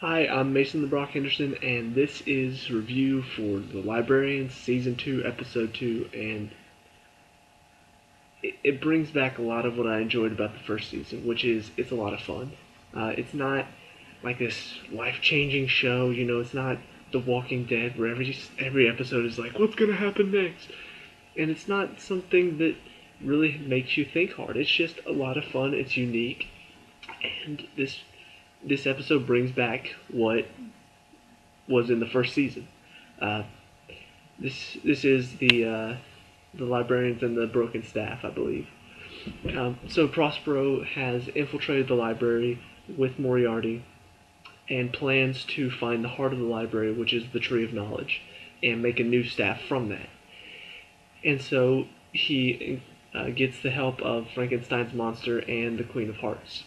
Hi, I'm Mason the Brock Henderson, and this is review for the Librarians Season 2, Episode 2, and it brings back a lot of what I enjoyed about the first season, which is it's a lot of fun. It's not like this life-changing show, it's not The Walking Dead where every episode is like, what's gonna happen next? And it's not something that really makes you think hard. It's just a lot of fun, it's unique, and this episode brings back what was in the first season. Uh, this is the librarians and the broken staff, I believe. So Prospero has infiltrated the library with Moriarty and plans to find the heart of the library, which is the Tree of Knowledge, and make a new staff from that. And so he gets the help of Frankenstein's monster and the Queen of Hearts.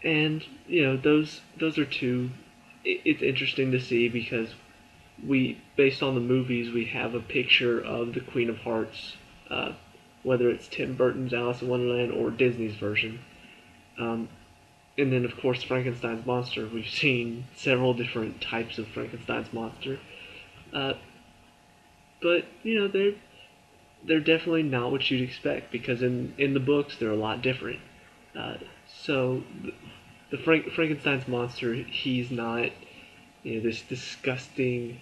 And those are two. It's interesting to see because based on the movies, we have a picture of the Queen of Hearts, whether it's Tim Burton's Alice in Wonderland or Disney's version. And then, of course, Frankenstein's monster. We've seen several different types of Frankenstein's monster, uh, but they're definitely not what you'd expect because in the books they're a lot different. Uh, so the Frankenstein's monster, he's not this disgusting,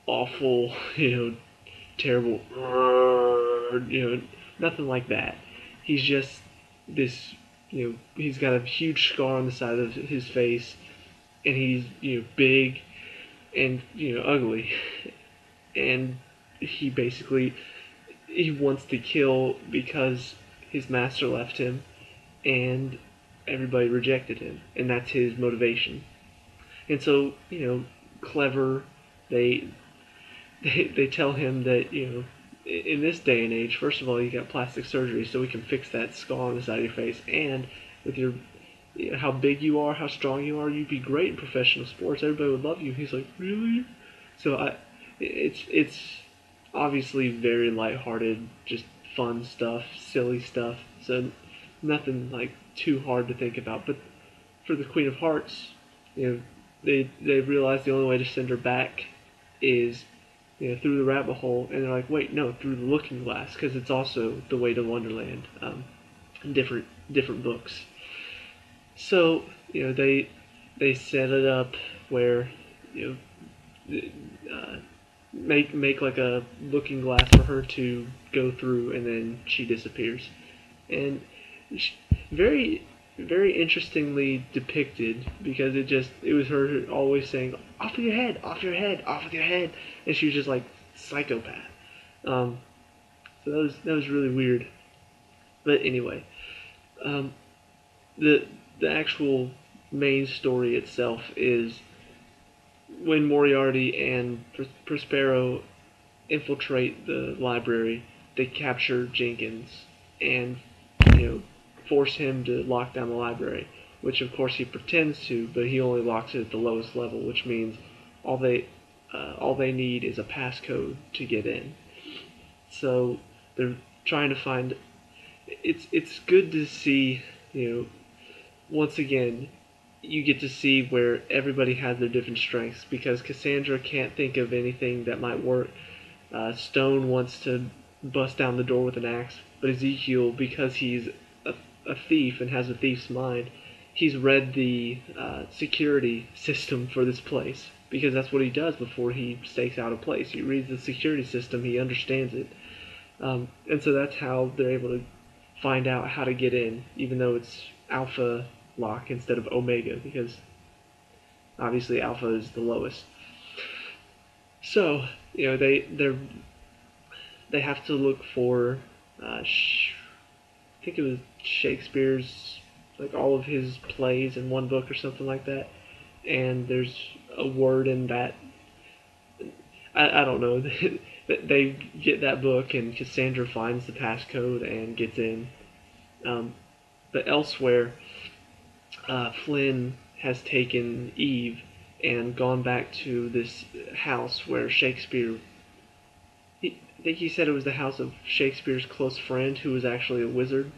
awful, terrible, nothing like that. He's just this, he's got a huge scar on the side of his face, and he's big and ugly, and he basically he wants to kill because his master left him, and everybody rejected him, and that's his motivation. And so clever, they they tell him that in this day and age, first of all, you got plastic surgery, so we can fix that scar on the side of your face, and with your how big you are, how strong you are, you'd be great in professional sports. Everybody would love you. He's like, really? So it's obviously very lighthearted, just fun stuff, silly stuff. So nothing like too hard to think about. But for the Queen of Hearts, they realize the only way to send her back is through the rabbit hole, and they're like, wait, no, through the Looking Glass, because it's also the way to Wonderland, different books. So they set it up where make like a looking glass for her to go through, and then she disappears, and she, very very interestingly depicted because it was her always saying off with your head, off your head, off with your head, and she was just like psychopath. So that was really weird. But anyway, um, the actual main story itself is when Moriarty and Prospero infiltrate the library, they capture Jenkins and force him to lock down the library, which of course he pretends to, but he only locks it at the lowest level, which means all they need is a passcode to get in. So they're trying to find. It's good to see once again you get to see where everybody has their different strengths because Cassandra can't think of anything that might work. Stone wants to bust down the door with an axe, but Ezekiel, because he's a thief and has a thief's mind, he's read the security system for this place because that's what he does before he stakes out a place. He reads the security system, he understands it, and so that's how they're able to find out how to get in, even though it's Alpha lock instead of Omega because obviously Alpha is the lowest. So they have to look for I think it was Shakespeare's, like all of his plays in one book or something like that, and there's a word in that I don't know. They get that book and Cassandra finds the passcode and gets in. But elsewhere, Flynn has taken Eve and gone back to this house where Shakespeare. I think he said it was the house of Shakespeare's close friend, who was actually a wizard,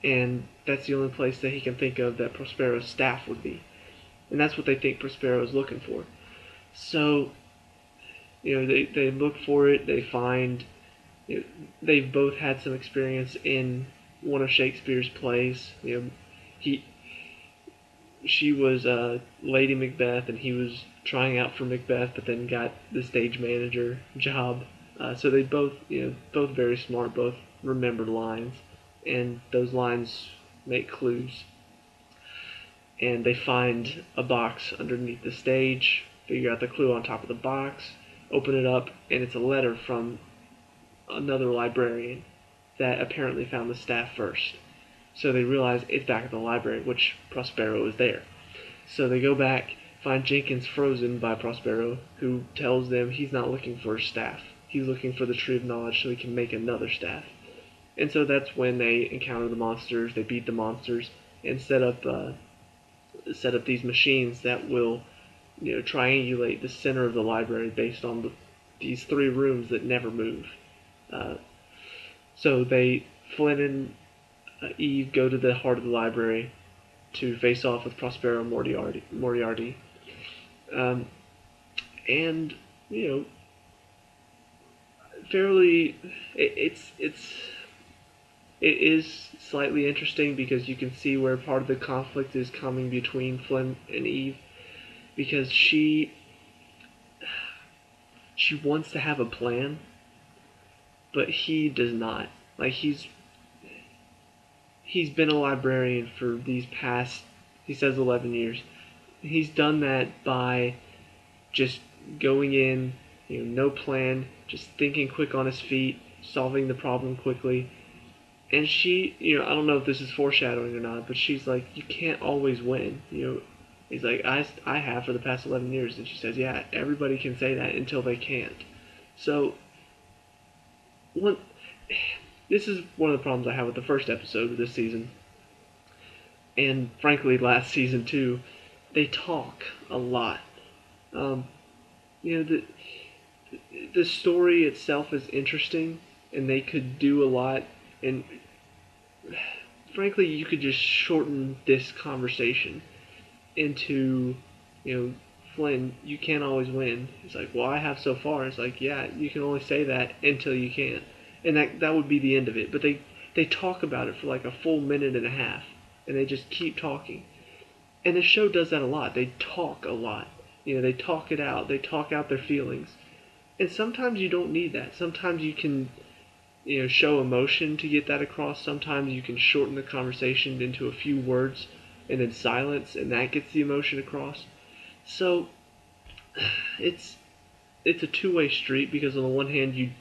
and that's the only place that he can think of that Prospero's staff would be. and that's what they think Prospero is looking for. So, they look for it. They find, they've both had some experience in one of Shakespeare's plays. He she was Lady Macbeth, and he was trying out for Macbeth, but then got the stage manager job. So they both, both very smart, both remember lines, and those lines make clues. And they find a box underneath the stage, figure out the clue on top of the box, open it up, and it's a letter from another librarian that apparently found the staff first. So they realize it's back at the library, which Prospero is there. So they go back, find Jenkins frozen by Prospero, who tells them he's not looking for a staff. He's looking for the Tree of Knowledge so he can make another staff. And so that's when they encounter the monsters, they beat the monsters, and set up these machines that will, triangulate the center of the library based on these 3 rooms that never move. So Flynn and Eve go to the heart of the library to face off with Prospero and Moriarty. And, fairly, it is slightly interesting because you can see where part of the conflict is coming between Flynn and Eve, because she wants to have a plan, but he does not. Like, he's been a librarian for these past, he says 11 years. He's done that by just going in, no plan, just thinking quick on his feet, solving the problem quickly. And she, I don't know if this is foreshadowing or not, but she's like, you can't always win. He's like, I have for the past 11 years. And she says, yeah, everybody can say that until they can't. So, this is one of the problems I have with the first episode of this season. And frankly, last season too. They talk a lot. The story itself is interesting, and they could do a lot. And frankly, you could just shorten this conversation into, Flynn, you can't always win. It's like, well, I have so far. It's like, yeah, you can only say that until you can't. And that would be the end of it. But they talk about it for like a full minute and a half, and they just keep talking. And the show does that a lot. They talk a lot. They talk it out. They talk out their feelings. And sometimes you don't need that. Sometimes you can, show emotion to get that across. Sometimes you can shorten the conversation into a few words and then silence, and that gets the emotion across. So it's a two-way street, because on the one hand,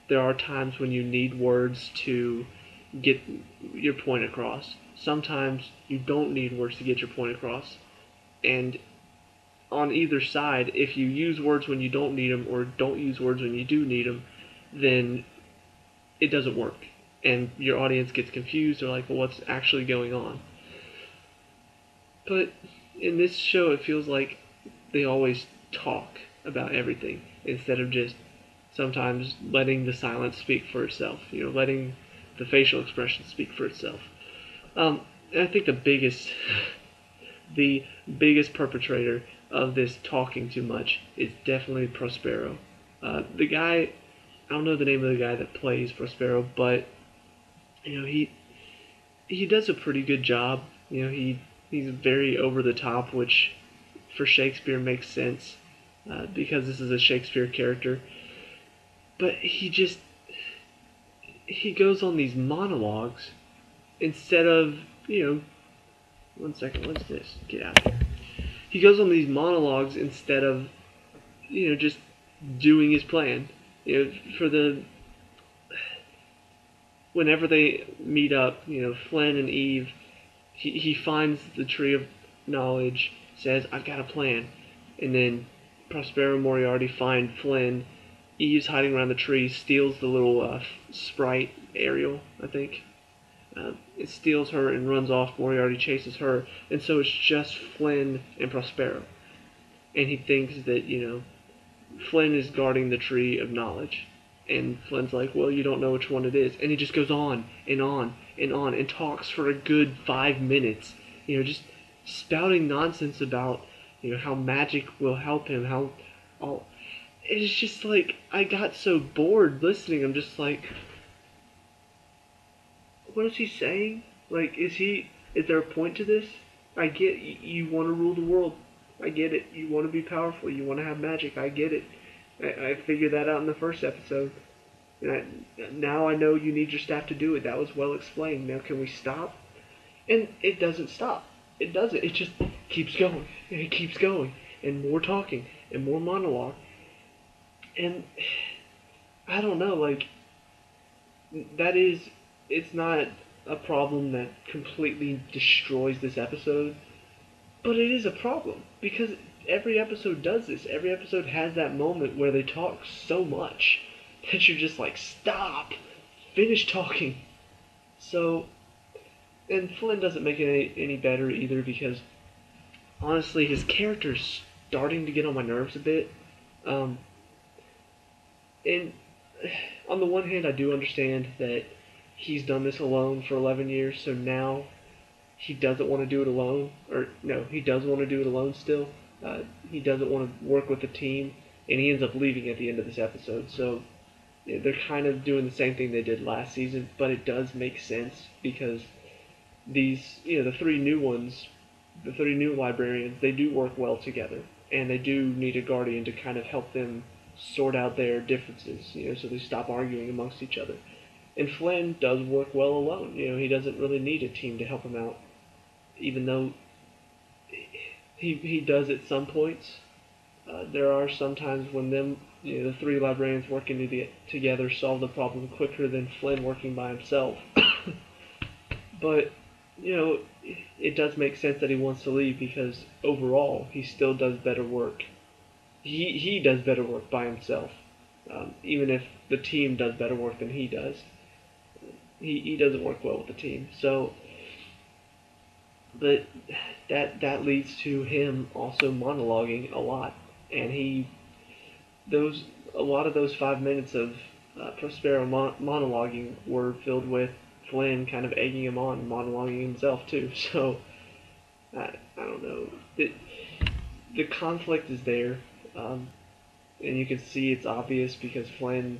there are times when you need words to get your point across. Sometimes you don't need words to get your point across. And on either side, if you use words when you don't need them or don't use words when you do need them, then it doesn't work. And your audience gets confused. They're like, well, what's actually going on? But in this show, it feels like they always talk about everything instead of just sometimes letting the silence speak for itself, letting the facial expression speak for itself. And I think the biggest perpetrator of this talking too much is definitely Prospero. The guy, I don't know the name of the guy that plays Prospero, but he does a pretty good job. He's very over the top, which for Shakespeare makes sense, because this is a Shakespeare character. But he goes on these monologues instead of, one second, what's this? Get out of here. He goes on these monologues instead of, just doing his plan. Whenever they meet up, Flynn and Eve, he finds the Tree of Knowledge, says, I've got a plan. And then Prospero and Moriarty find Flynn. Eve's hiding around the tree, steals the little sprite, Ariel, I think. It steals her and runs off. Moriarty chases her. And so it's just Flynn and Prospero. And he thinks that, Flynn is guarding the Tree of Knowledge. And Flynn's like, well, you don't know which one it is. And he just goes on and on and on and talks for a good 5 minutes. Just spouting nonsense about how magic will help him, how all. It's just like I got so bored listening. I'm just like, what is he saying? Like, is there a point to this? I get you want to rule the world. I get it. You want to be powerful. You want to have magic. I get it. I figured that out in the first episode. Now I know you need your staff to do it. That was well explained. Now can we stop? And it doesn't stop. It doesn't. It just keeps going. And it keeps going. And more talking. And more monologue. And I don't know, like, it's not a problem that completely destroys this episode, but it is a problem because every episode does this. Every episode has that moment where they talk so much that you're just like, stop, finish talking. So, and Flynn doesn't make it any better either because honestly, his character's starting to get on my nerves a bit. And on the one hand, I do understand that he's done this alone for 11 years, so now he doesn't want to do it alone. Or, no, he does want to do it alone still. He doesn't want to work with the team, and he ends up leaving at the end of this episode. So they're kind of doing the same thing they did last season, but it does make sense because the three new ones, the three new librarians, they do work well together, and they do need a guardian to kind of help them sort out their differences, so they stop arguing amongst each other. And Flynn does work well alone. He doesn't really need a team to help him out, even though he does at some points. There are some times when the three librarians working together solve the problem quicker than Flynn working by himself. But it does make sense that he wants to leave because overall he still does better work. He does better work by himself, even if the team does better work than he does. He doesn't work well with the team. So, but that leads to him also monologuing a lot, and a lot of those 5 minutes of Prospero monologuing were filled with Flynn kind of egging him on and monologuing himself too. So I don't know. The conflict is there. And you can see it's obvious because Flynn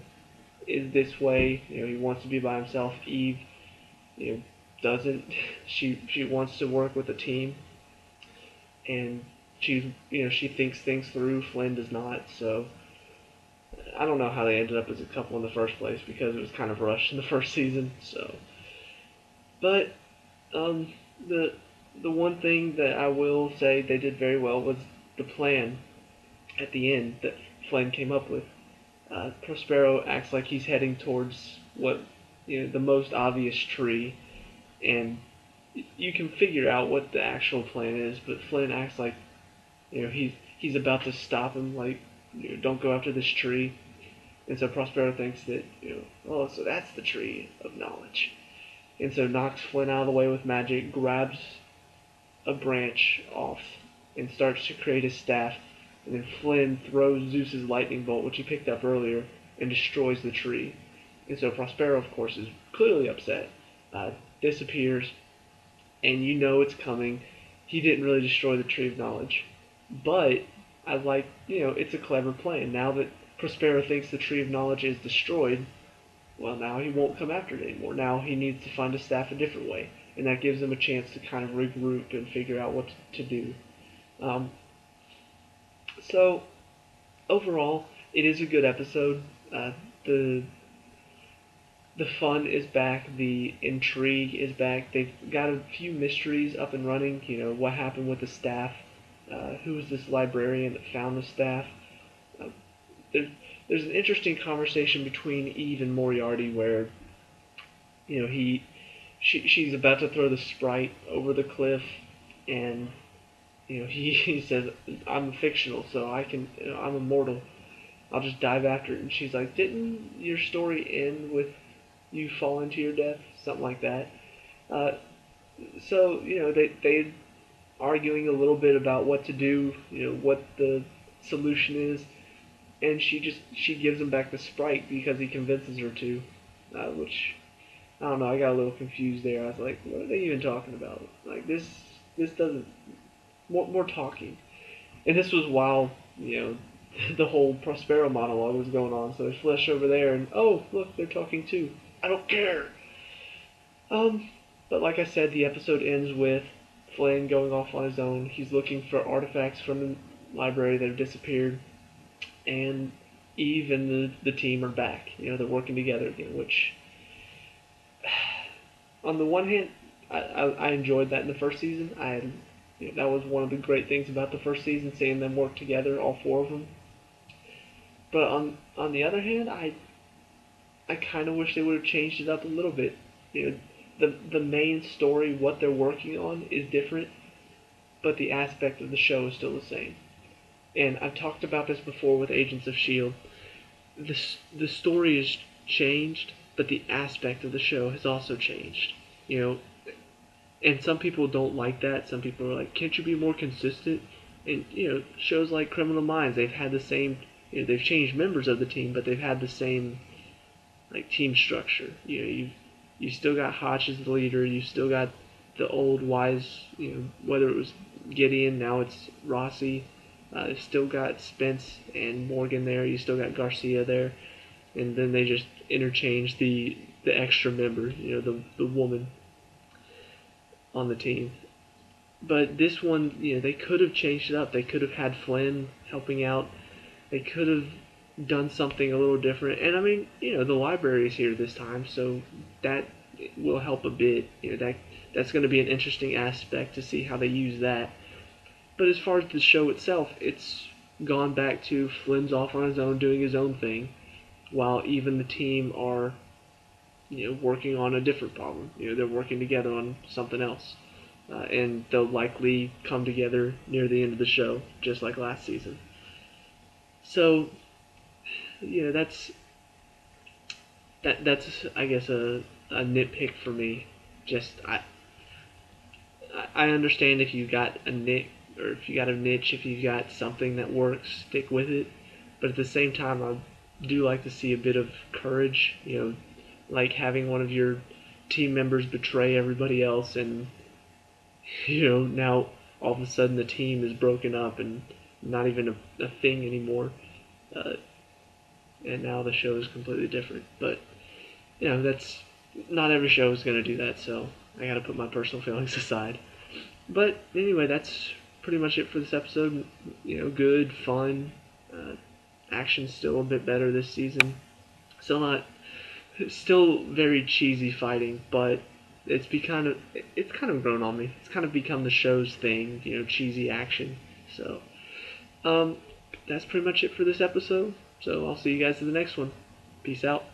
is this way. He wants to be by himself. Eve, doesn't. She wants to work with a team, and she thinks things through. Flynn does not. So I don't know how they ended up as a couple in the first place because it was kind of rushed in the first season. So, but the one thing that I will say they did very well was the plan at the end that Flynn came up with. Prospero acts like he's heading towards what the most obvious tree, and you can figure out what the actual plan is. But Flynn acts like he's about to stop him, like don't go after this tree. And so Prospero thinks that oh, so that's the tree of knowledge, and so knocks Flynn out of the way with magic, grabs a branch off, and starts to create his staff. And then Flynn throws Zeus's lightning bolt, which he picked up earlier, and destroys the tree. And so Prospero, of course, is clearly upset, disappears, and it's coming. He didn't really destroy the Tree of Knowledge. But I like, it's a clever plan. Now that Prospero thinks the Tree of Knowledge is destroyed, well, now he won't come after it anymore. Now he needs to find a staff a different way. And that gives him a chance to kind of regroup and figure out what to do. So, overall, it is a good episode. The fun is back. The intrigue is back. They've got a few mysteries up and running. What happened with the staff? Who was this librarian that found the staff? There's an interesting conversation between Eve and Moriarty where, she's about to throw the sprite over the cliff, and he says, I'm fictional, so I'm immortal. I'll just dive after it. And she's like, didn't your story end with you falling to your death? Something like that. So, they're arguing a little bit about what to do, what the solution is. And she gives him back the sprite because he convinces her to, which, I don't know, I got a little confused there. I was like, what are they even talking about? Like, this this doesn't more talking. And this was while the whole Prospero monologue was going on. So they flash over there, and oh look, they're talking too. I don't care. But like I said, the episode ends with Flynn going off on his own. He's looking for artifacts from the library that have disappeared, and Eve and the team are back. They're working together again, which, on the one hand, I enjoyed that in the first season. That was one of the great things about the first season, seeing them work together, all four of them. But on the other hand, I kind of wish they would have changed it up a little bit. The main story, what they're working on, is different, but the aspect of the show is still the same. And I've talked about this before with Agents of S.H.I.E.L.D. The story has changed, but the aspect of the show has also changed. And some people don't like that. Some people are like, can't you be more consistent? And, shows like Criminal Minds, they've had the same, they've changed members of the team, but they've had the same, like, team structure. You still got Hotch as the leader. You still got the old wise, whether it was Gideon, now it's Rossi. You still got Spence and Morgan there. You still got Garcia there. And then they just interchanged the extra member, the woman on the team. But this one, they could have changed it up. They could have had Flynn helping out. They could have done something a little different. And I mean, the library is here this time, so that will help a bit. That's going to be an interesting aspect to see how they use that. But as far as the show itself, it's gone back to Flynn's off on his own, doing his own thing, while even the team are, working on a different problem. They're working together on something else. And they'll likely come together near the end of the show, just like last season. So, that's I guess a nitpick for me. Just I understand if you got a niche, or if you got a niche, if you got something that works, stick with it. But at the same time, I do like to see a bit of courage. Like having one of your team members betray everybody else, and now all of a sudden the team is broken up and not even a thing anymore. And now the show is completely different. But that's not every show is going to do that, so I got to put my personal feelings aside. But anyway, that's pretty much it for this episode. Good, fun. Action's still a bit better this season. Still very cheesy fighting, but it's kind of grown on me. It's kind of become the show's thing, cheesy action. So, that's pretty much it for this episode. So I'll see you guys in the next one. Peace out.